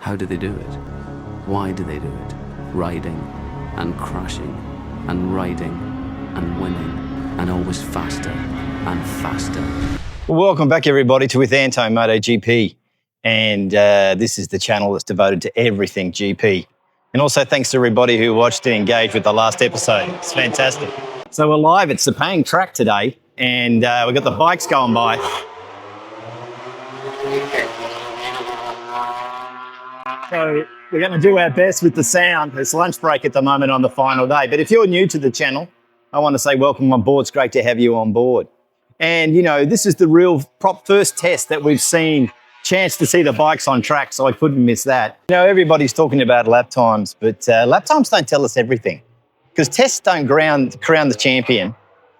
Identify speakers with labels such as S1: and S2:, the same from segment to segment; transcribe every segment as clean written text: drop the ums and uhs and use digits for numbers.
S1: How do they do it? Why do they do it? Riding and crashing and riding and winning and always faster and faster.
S2: Welcome back, everybody, to With Antone MotoGP. And this is the channel that's devoted to everything GP. And also thanks to everybody who watched and engaged with the last episode. It's fantastic. So we're live at Sepang track today, and we've got the bikes going by. So we're going to do our best with the sound. It's lunch break at the moment on the final day. But if you're new to the channel, I want to say welcome on board. It's great to have you on board. And, you know, this is the real first test that we've seen, chance to see the bikes on track, so I couldn't miss that. You know, everybody's talking about lap times, but lap times don't tell us everything, because tests don't crown the champion.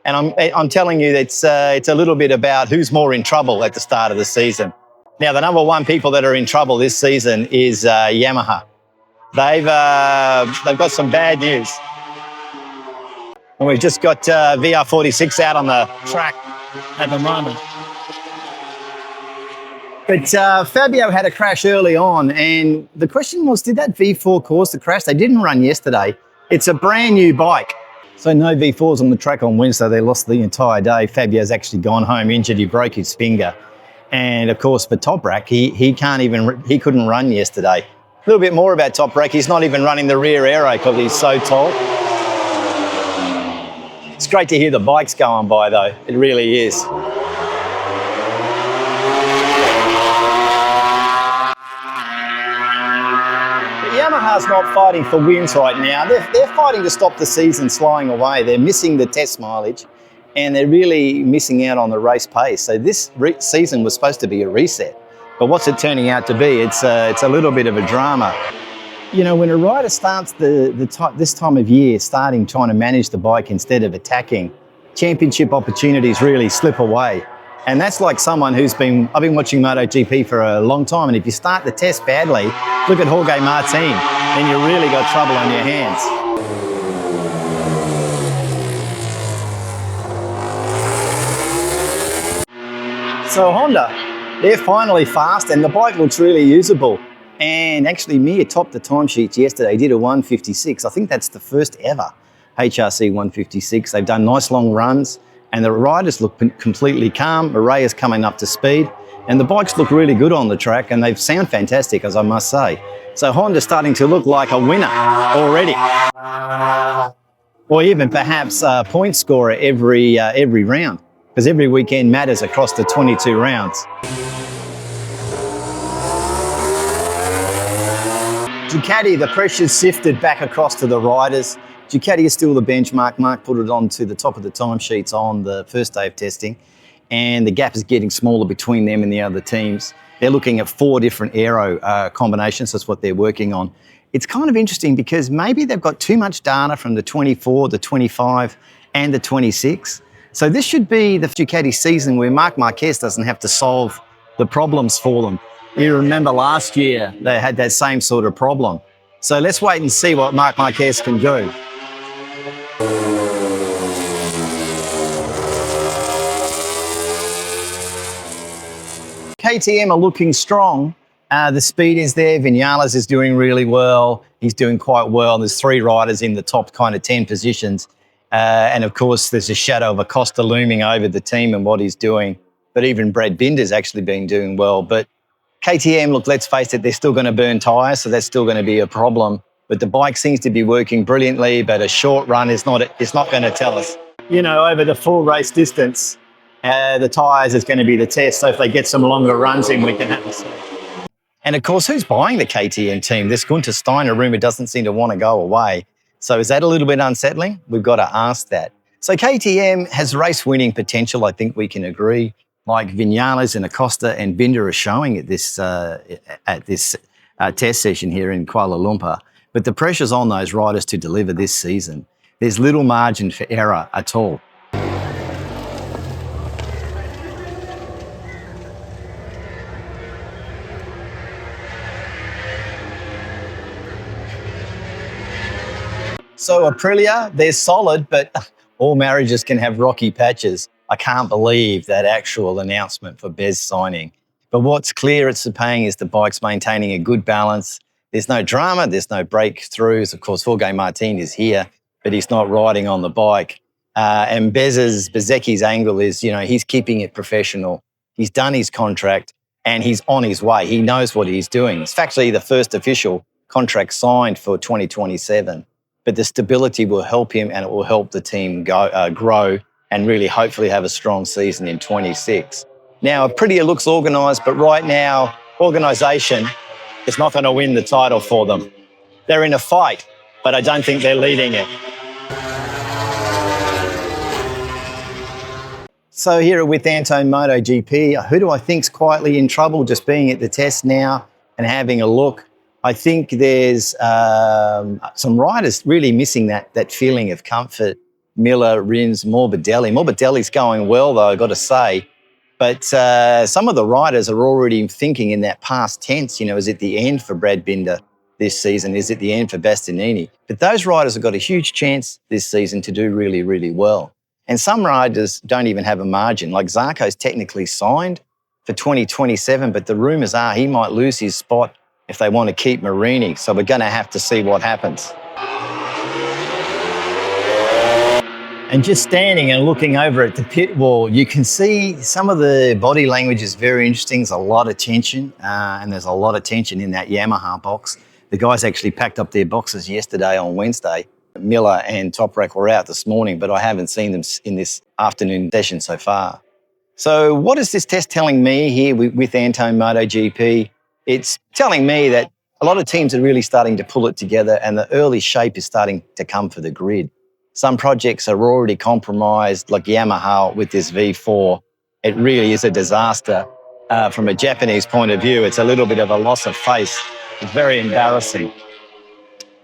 S2: And I'm telling you, it's a little bit about who's more in trouble at the start of the season. Now, the number one people that are in trouble this season is Yamaha. They've got some bad news. And we've just got VR46 out on the track at the moment. But Fabio had a crash early on, and the question was, did that V4 cause the crash? They didn't run yesterday. It's a brand new bike. So no V4s on the track on Wednesday. They lost the entire day. Fabio's actually gone home injured. He broke his finger. And of course, for Toprak, he couldn't run yesterday. A little bit more about Toprak. He's not even running the rear aero because he's so tall. It's great to hear the bikes going by, though. It really is. But Yamaha's not fighting for wins right now. They're fighting to stop the season slowing away. They're missing the test mileage, and they're really missing out on the race pace. So this season was supposed to be a reset, but what's it turning out to be? It's a little bit of a drama. You know, when a rider starts this time of year, trying to manage the bike instead of attacking, championship opportunities really slip away. And that's like someone I've been watching MotoGP for a long time, and if you start the test badly, look at Jorge Martin, then you really got trouble on your hands. So Honda, they're finally fast, and the bike looks really usable. And actually, Mir topped the timesheets yesterday, did a 156. I think that's the first ever HRC 156. They've done nice long runs, and the riders look completely calm. Mireya's coming up to speed, and the bikes look really good on the track, and they sound fantastic, as I must say. So Honda's starting to look like a winner already. Or even perhaps a point scorer every round, because every weekend matters across the 22 rounds. Ducati, the pressure's sifted back across to the riders. Ducati is still the benchmark. Mark put it on to the top of the timesheets on the first day of testing, and the gap is getting smaller between them and the other teams. They're looking at 4 different aero combinations. That's what they're working on. It's kind of interesting because maybe they've got too much data from the 24, the 25, and the 26. So this should be the Ducati season where Marc Marquez doesn't have to solve the problems for them. You remember last year, they had that same sort of problem. So let's wait and see what Marc Marquez can do. KTM are looking strong. The speed is there. Vinales is doing really well. He's doing quite well. There's 3 riders in the top kind of 10 positions. And of course, there's a shadow of Acosta looming over the team and what he's doing. But even Brad Binder's actually been doing well. But KTM, look, let's face it, they're still going to burn tyres, so that's still going to be a problem. But the bike seems to be working brilliantly, but a short run is not going to tell us. You know, over the full race distance, the tyres is going to be the test. So if they get some longer runs in, we can have a see. And of course, who's buying the KTM team? This Gunter Steiner rumour doesn't seem to want to go away. So is that a little bit unsettling? We've got to ask that. So KTM has race-winning potential, I think we can agree. Like Vinales and Acosta and Binder are showing at this test session here in Kuala Lumpur. But the pressure's on those riders to deliver this season. There's little margin for error at all. So Aprilia, they're solid, but all marriages can have rocky patches. I can't believe that actual announcement for Bez signing. But what's clear at Sepang is the bike's maintaining a good balance. There's no drama, there's no breakthroughs. Of course, Jorge Martin is here, but he's not riding on the bike. And Bezecchi's angle is, he's keeping it professional. He's done his contract and he's on his way. He knows what he's doing. It's actually the first official contract signed for 2027. But the stability will help him and it will help the team grow and really hopefully have a strong season in 26. Now, Aprilia looks organised, but right now, organisation is not going to win the title for them. They're in a fight, but I don't think they're leading it. So here with Antone MotoGP, who do I think's quietly in trouble just being at the test now and having a look? I think there's some riders really missing that feeling of comfort. Miller, Rins, Morbidelli. Morbidelli's going well, though, I've got to say. But some of the riders are already thinking in that past tense, is it the end for Brad Binder this season? Is it the end for Bastianini? But those riders have got a huge chance this season to do really, really well. And some riders don't even have a margin. Like Zarco's technically signed for 2027, but the rumours are he might lose his spot if they want to keep Marini. So we're going to have to see what happens. And just standing and looking over at the pit wall, you can see some of the body language is very interesting. There's a lot of tension, and there's a lot of tension in that Yamaha box. The guys actually packed up their boxes yesterday on Wednesday. Miller and Toprak were out this morning, but I haven't seen them in this afternoon session so far. So what is this test telling me here with Antone MotoGP? It's telling me that a lot of teams are really starting to pull it together and the early shape is starting to come for the grid. Some projects are already compromised, like Yamaha with this V4. It really is a disaster. From a Japanese point of view, it's a little bit of a loss of face. It's very embarrassing.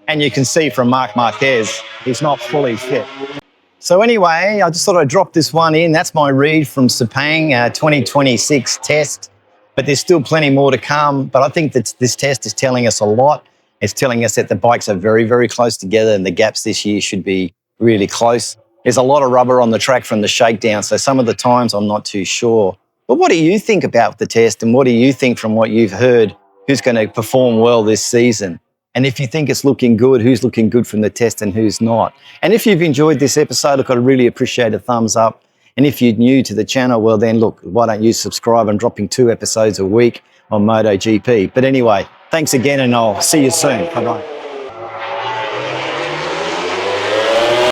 S2: And you can see from Marc Marquez, he's not fully fit. So anyway, I just thought I'd drop this one in. That's my read from Sepang 2026 test. But there's still plenty more to come. But I think that this test is telling us a lot. It's telling us that the bikes are very, very close together and the gaps this year should be really close. There's a lot of rubber on the track from the shakedown, so some of the times I'm not too sure. But what do you think about the test and what do you think from what you've heard, who's going to perform well this season? And if you think it's looking good, who's looking good from the test and who's not? And if you've enjoyed this episode, look, I'd really appreciate a thumbs up. And if you're new to the channel, well then look, why don't you subscribe? I'm dropping 2 episodes a week on MotoGP. But anyway, thanks again and I'll see you soon. Bye-bye.